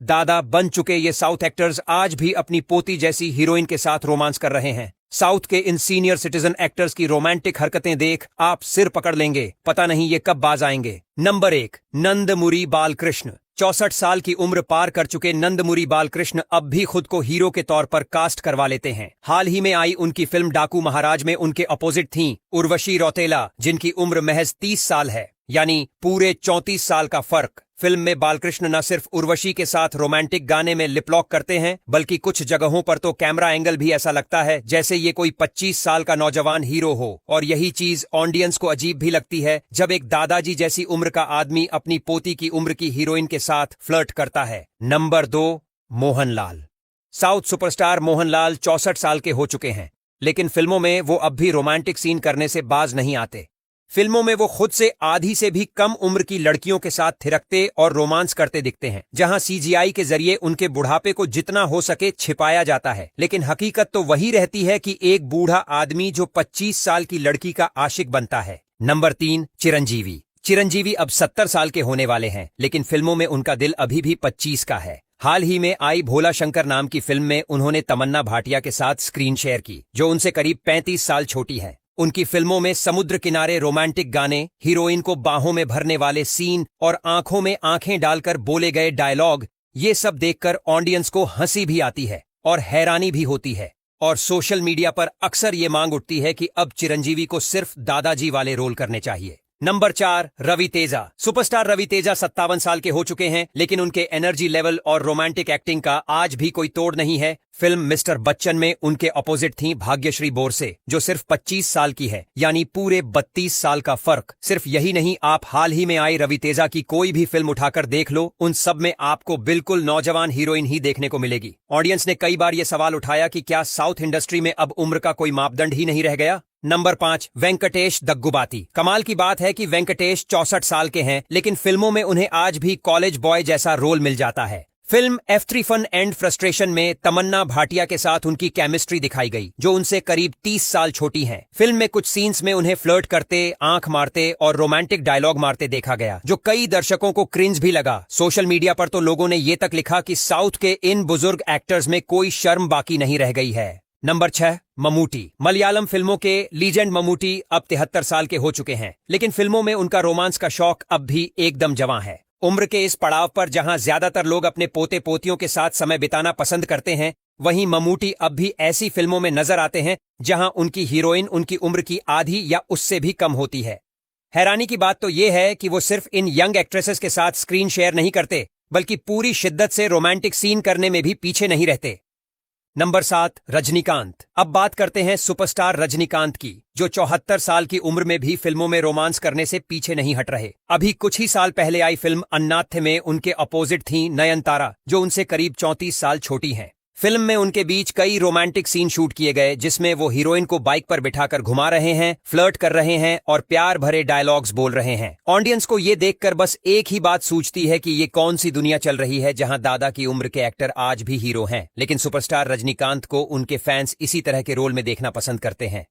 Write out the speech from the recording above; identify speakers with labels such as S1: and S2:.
S1: दादा बन चुके ये साउथ एक्टर्स आज भी अपनी पोती जैसी हीरोइन के साथ रोमांस कर रहे हैं। साउथ के इन सीनियर सिटीजन एक्टर्स की रोमांटिक हरकतें देख आप सिर पकड़ लेंगे, पता नहीं ये कब बाज आएंगे। नंबर 1, नंदमुरी बालकृष्ण। 64 साल की उम्र पार कर चुके नंदमुरी बालकृष्ण अब भी खुद को हीरो के तौर पर कास्ट करवा लेते हैं। हाल ही में आई उनकी फिल्म डाकू महाराज में उनके अपोजिट थीं उर्वशी रौतेला, जिनकी उम्र महज 30 साल है, यानी पूरे 34 साल का फर्क। फिल्म में बालकृष्ण न सिर्फ उर्वशी के साथ रोमांटिक गाने में लिपलॉक करते हैं, बल्कि कुछ जगहों पर तो कैमरा एंगल भी ऐसा लगता है जैसे ये कोई 25 साल का नौजवान हीरो हो। और यही चीज ऑडियंस को अजीब भी लगती है जब एक दादाजी जैसी उम्र का आदमी अपनी पोती की उम्र की हीरोइन के साथ फ्लर्ट करता है। Number 2, Mohanlal. South superstar Mohanlal 64 साल के हो चुके हैं, लेकिन फिल्मों में वो अब भी रोमांटिक सीन करने से बाज नहीं आते। फिल्मों में वो खुद से आधी से भी कम उम्र की लड़कियों के साथ थिरकते और रोमांस करते दिखते हैं, जहां सीजीआई के जरिए उनके बुढ़ापे को जितना हो सके छिपाया जाता है। लेकिन हकीकत तो वही रहती है कि एक बूढ़ा आदमी जो 25 साल की लड़की का आशिक बनता है। नंबर 3, चिरंजीवी। चिरंजीवी अब 70 साल के होने वाले हैं, लेकिन फिल्मों में उनका दिल अभी भी 25 का है। हाल ही में आई भोला शंकर नाम की फिल्म में उन्होंने तमन्ना भाटिया के साथ स्क्रीन शेयर की, जो उनसे करीब 35 साल छोटी है। उनकी फिल्मों में समुद्र किनारे रोमांटिक गाने, हीरोइन को बाहों में भरने वाले सीन और आंखों में आंखें डालकर बोले गए डायलॉग, ये सब देखकर ऑडियंस को हंसी भी आती है और हैरानी भी होती है। और सोशल मीडिया पर अक्सर ये मांग उठती है कि अब चिरंजीवी को सिर्फ दादाजी वाले रोल करने चाहिए। नंबर 4, रवि तेजा। सुपरस्टार रवि तेजा 57 साल के हो चुके हैं, लेकिन उनके एनर्जी लेवल और रोमांटिक एक्टिंग का आज भी कोई तोड़ नहीं है। फिल्म मिस्टर बच्चन में उनके अपोजिट थीं भाग्यश्री बोरसे, जो सिर्फ 25 साल की है, यानी पूरे 32 साल का फर्क। सिर्फ यही नहीं, आप हाल ही में आई रवि तेजा की कोई भी फिल्म उठाकर देख लो, उन सब में आपको बिल्कुल नौजवान हीरोइन ही देखने को मिलेगी। ऑडियंस ने कई बार ये सवाल उठाया कि क्या साउथ इंडस्ट्री में अब उम्र का कोई मापदंड ही नहीं रह गया। नंबर 5, वेंकटेश दग्गुबाती। कमाल की बात है कि वेंकटेश 64 साल के हैं, लेकिन फिल्मों में उन्हें आज भी कॉलेज बॉय जैसा रोल मिल जाता है। Film F3 fun and frustration में तमन्ना भाटिया के साथ उनकी केमिस्ट्री दिखाई गई, जो उनसे करीब 30 साल छोटी हैं। फिल्म में कुछ सीन्स में उन्हें फ्लर्ट करते, आंख मारते और रोमांटिक डायलॉग मारते देखा गया, जो कई दर्शकों को क्रिंज भी लगा। सोशल मीडिया पर तो लोगों ने ये तक लिखा कि साउथ के इन बुजुर्ग एक्टर्स में कोई शर्म बाकी नहीं रह गई है। नंबर 6, ममूटी। मलयालम फिल्मों के लीजेंड ममूटी अब 73 साल के हो चुके हैं, लेकिन फिल्मों में उनका रोमांस का शौक अब भी एकदम जवां है। उम्र के इस पड़ाव पर जहां ज्यादातर लोग अपने पोते पोतियों के साथ समय बिताना पसंद करते हैं, वहीं ममूटी अब भी ऐसी फिल्मों में नजर आते हैं जहां उनकी हीरोइन उनकी उम्र की आधी या उससे भी कम होती है। हैरानी की बात तो यह है कि वो सिर्फ इन यंग एक्ट्रेसेस के साथ स्क्रीन शेयर नहीं करते, बल्कि पूरी शिद्दत से रोमांटिक सीन करने में भी पीछे नहीं रहते। नंबर 7, रजनीकांत। अब बात करते हैं सुपरस्टार रजनीकांत की, जो 74 साल की उम्र में भी फिल्मों में रोमांस करने से पीछे नहीं हट रहे। अभी कुछ ही साल पहले आई फिल्म अन्नाथे में उनके अपोजिट थीं नयनतारा, जो उनसे करीब 34 साल छोटी हैं। फिल्म में उनके बीच कई रोमांटिक सीन शूट किए गए, जिसमें वो हीरोइन को बाइक पर बिठाकर घुमा रहे हैं, फ्लर्ट कर रहे हैं और प्यार भरे डायलॉग्स बोल रहे हैं। ऑडियंस को ये देखकर बस एक ही बात सूझती है कि ये कौन सी दुनिया चल रही है जहां दादा की उम्र के एक्टर आज भी हीरो हैं, लेकिन सुपरस्टार रजनीकांत को उनके फैंस इसी तरह के रोल में देखना पसंद करते हैं।